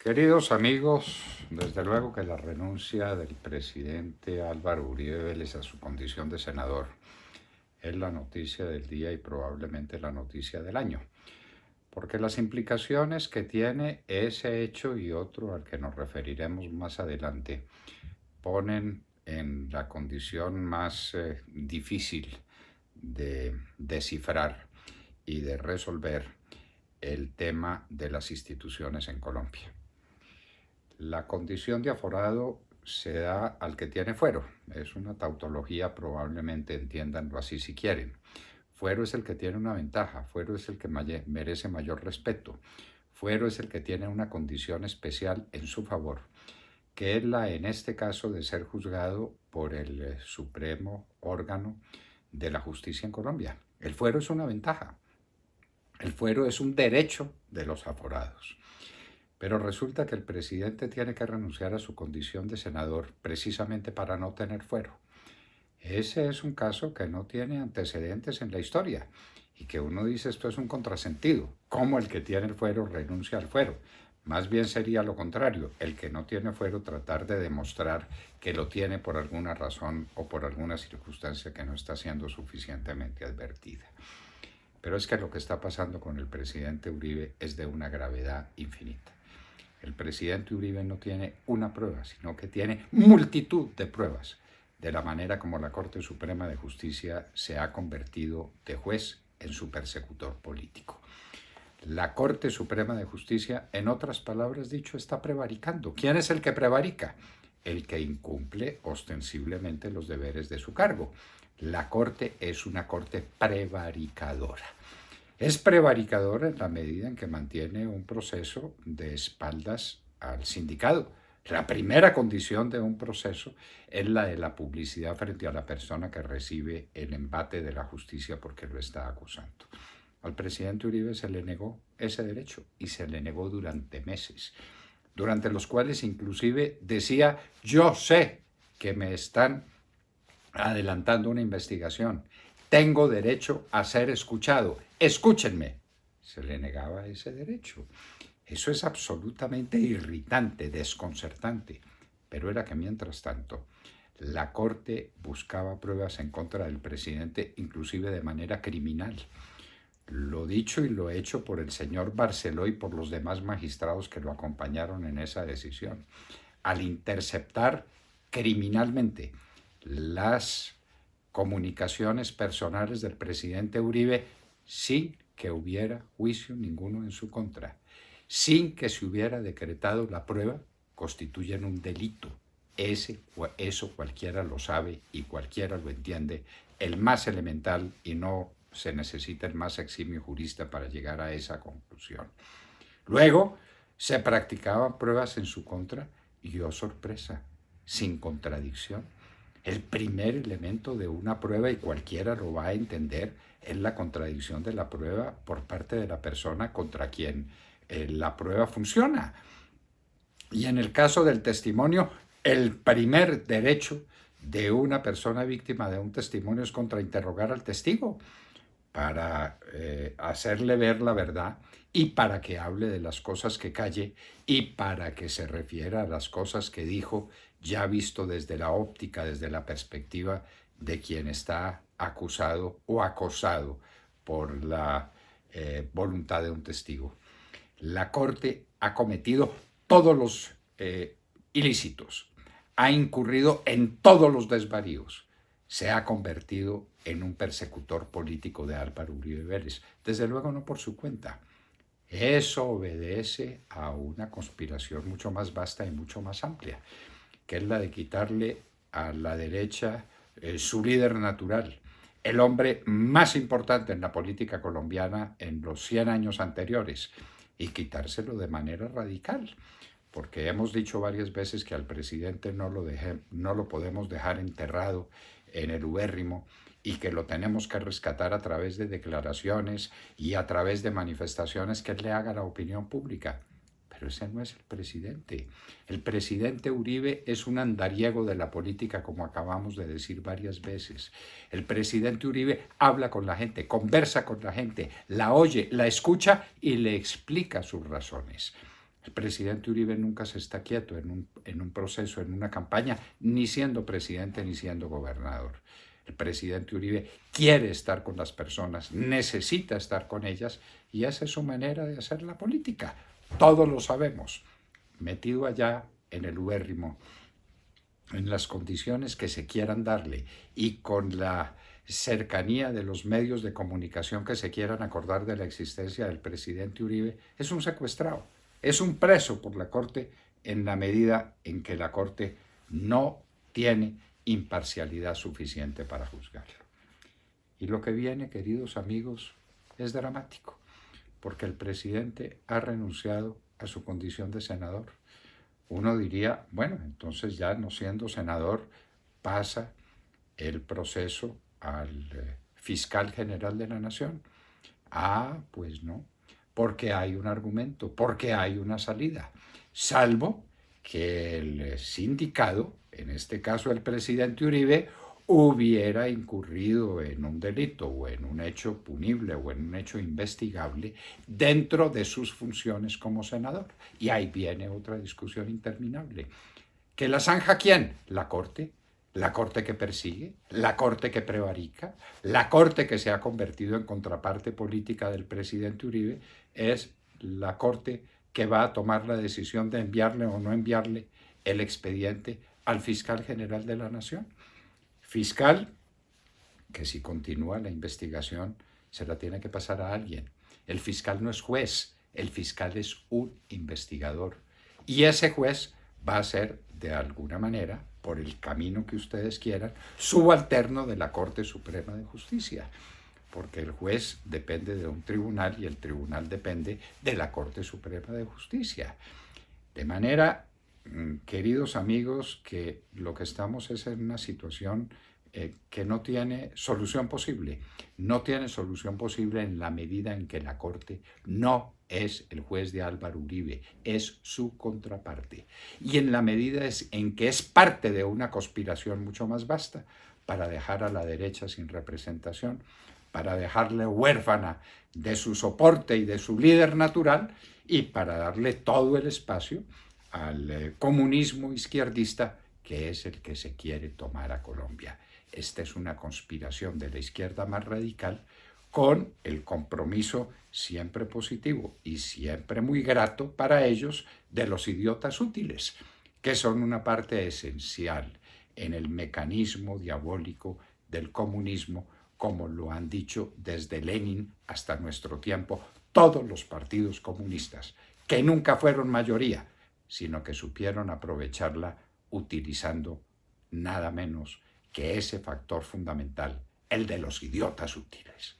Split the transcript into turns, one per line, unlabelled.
Queridos amigos, desde luego que la renuncia del presidente Álvaro Uribe Vélez a su condición de senador es la noticia del día y probablemente la noticia del año, porque las implicaciones que tiene ese hecho y otro al que nos referiremos más adelante ponen en la condición más difícil de descifrar y de resolver el tema de las instituciones en Colombia. La condición de aforado se da al que tiene fuero. Es una tautología, probablemente entiéndanlo así si quieren. Fuero es el que tiene una ventaja, fuero es el que merece mayor respeto, fuero es el que tiene una condición especial en su favor, que es la, en este caso, de ser juzgado por el supremo órgano de la justicia en Colombia. El fuero es una ventaja, el fuero es un derecho de los aforados. Pero resulta que el presidente tiene que renunciar a su condición de senador precisamente para no tener fuero. Ese es un caso que no tiene antecedentes en la historia y que uno dice esto es un contrasentido. ¿Cómo el que tiene el fuero renuncia al fuero? Más bien sería lo contrario, el que no tiene fuero tratar de demostrar que lo tiene por alguna razón o por alguna circunstancia que no está siendo suficientemente advertida. Pero es que lo que está pasando con el presidente Uribe es de una gravedad infinita. El presidente Uribe no tiene una prueba, sino que tiene multitud de pruebas de la manera como la Corte Suprema de Justicia se ha convertido de juez en su persecutor político. La Corte Suprema de Justicia, en otras palabras dicho, está prevaricando. ¿Quién es el que prevarica? El que incumple ostensiblemente los deberes de su cargo. La Corte es una Corte prevaricadora. Es prevaricadora en la medida en que mantiene un proceso de espaldas al sindicado. La primera condición de un proceso es la de la publicidad frente a la persona que recibe el embate de la justicia porque lo está acusando. Al presidente Uribe se le negó ese derecho y se le negó durante meses, durante los cuales inclusive decía: yo sé que me están adelantando una investigación, tengo derecho a ser escuchado, escúchenme. Se le negaba ese derecho. Eso es absolutamente irritante, desconcertante, pero era que mientras tanto la Corte buscaba pruebas en contra del presidente, inclusive de manera criminal. Lo dicho y lo hecho por el señor Barceló y por los demás magistrados que lo acompañaron en esa decisión, al interceptar criminalmente las comunicaciones personales del presidente Uribe sin que hubiera juicio ninguno en su contra, sin que se hubiera decretado la prueba, constituyen un delito. Eso cualquiera lo sabe y cualquiera lo entiende, el más elemental, y no se necesita el más eximio jurista para llegar a esa conclusión. Luego se practicaban pruebas en su contra y, oh sorpresa, sin contradicción. El primer elemento de una prueba, y cualquiera lo va a entender, es la contradicción de la prueba por parte de la persona contra quien la prueba funciona. Y en el caso del testimonio, el primer derecho de una persona víctima de un testimonio es contrainterrogar al testigo para hacerle ver la verdad y para que hable de las cosas que calle y para que se refiera a las cosas que dijo, ya visto desde la óptica, desde la perspectiva de quien está acusado o acosado por la voluntad de un testigo. La Corte ha cometido todos los ilícitos, ha incurrido en todos los desvaríos, se ha convertido en un persecutor político de Álvaro Uribe Vélez, desde luego no por su cuenta. Eso obedece a una conspiración mucho más vasta y mucho más amplia, que es la de quitarle a la derecha su líder natural, el hombre más importante en la política colombiana en los 100 años anteriores, y quitárselo de manera radical, porque hemos dicho varias veces que al presidente no lo podemos dejar enterrado en el ubérrimo y que lo tenemos que rescatar a través de declaraciones y a través de manifestaciones que él le haga a la opinión pública. Pero ese no es el presidente. El presidente Uribe es un andariego de la política, como acabamos de decir varias veces. El presidente Uribe habla con la gente, conversa con la gente, la oye, la escucha y le explica sus razones. El presidente Uribe nunca se está quieto en un proceso, en una campaña, ni siendo presidente ni siendo gobernador. El presidente Uribe quiere estar con las personas, necesita estar con ellas y esa es su manera de hacer la política. Todos lo sabemos. Metido allá en el ubérrimo, en las condiciones que se quieran darle y con la cercanía de los medios de comunicación que se quieran acordar de la existencia del presidente Uribe, es un secuestrado, es un preso por la Corte en la medida en que la Corte no tiene imparcialidad suficiente para juzgarlo. Y lo que viene, queridos amigos, es dramático, porque el presidente ha renunciado a su condición de senador. Uno diría, bueno, entonces ya no siendo senador, pasa el proceso al fiscal general de la nación. Ah, pues no, porque hay un argumento, porque hay una salida, salvo que el sindicado, en este caso el presidente Uribe, hubiera incurrido en un delito o en un hecho punible o en un hecho investigable dentro de sus funciones como senador. Y ahí viene otra discusión interminable. ¿Que la zanja quién? La Corte. La Corte que persigue, la Corte que prevarica, la Corte que se ha convertido en contraparte política del presidente Uribe, es la Corte que va a tomar la decisión de enviarle o no enviarle el expediente al fiscal general de la Nación. Fiscal que si continúa la investigación se la tiene que pasar a alguien. El fiscal no es juez, el fiscal es un investigador. Y ese juez va a ser, de alguna manera, por el camino que ustedes quieran, subalterno de la Corte Suprema de Justicia, porque el juez depende de un tribunal y el tribunal depende de la Corte Suprema de Justicia. De manera, queridos amigos, que lo que estamos es en una situación que no tiene solución posible. No tiene solución posible en la medida en que la Corte no es el juez de Álvaro Uribe, es su contraparte. Y en la medida en que es parte de una conspiración mucho más vasta para dejar a la derecha sin representación, para dejarle huérfana de su soporte y de su líder natural y para darle todo el espacio al comunismo izquierdista que es el que se quiere tomar a Colombia. Esta es una conspiración de la izquierda más radical con el compromiso siempre positivo y siempre muy grato para ellos de los idiotas útiles, que son una parte esencial en el mecanismo diabólico del comunismo, como lo han dicho desde Lenin hasta nuestro tiempo todos los partidos comunistas, que nunca fueron mayoría, sino que supieron aprovecharla utilizando nada menos que ese factor fundamental, el de los idiotas útiles.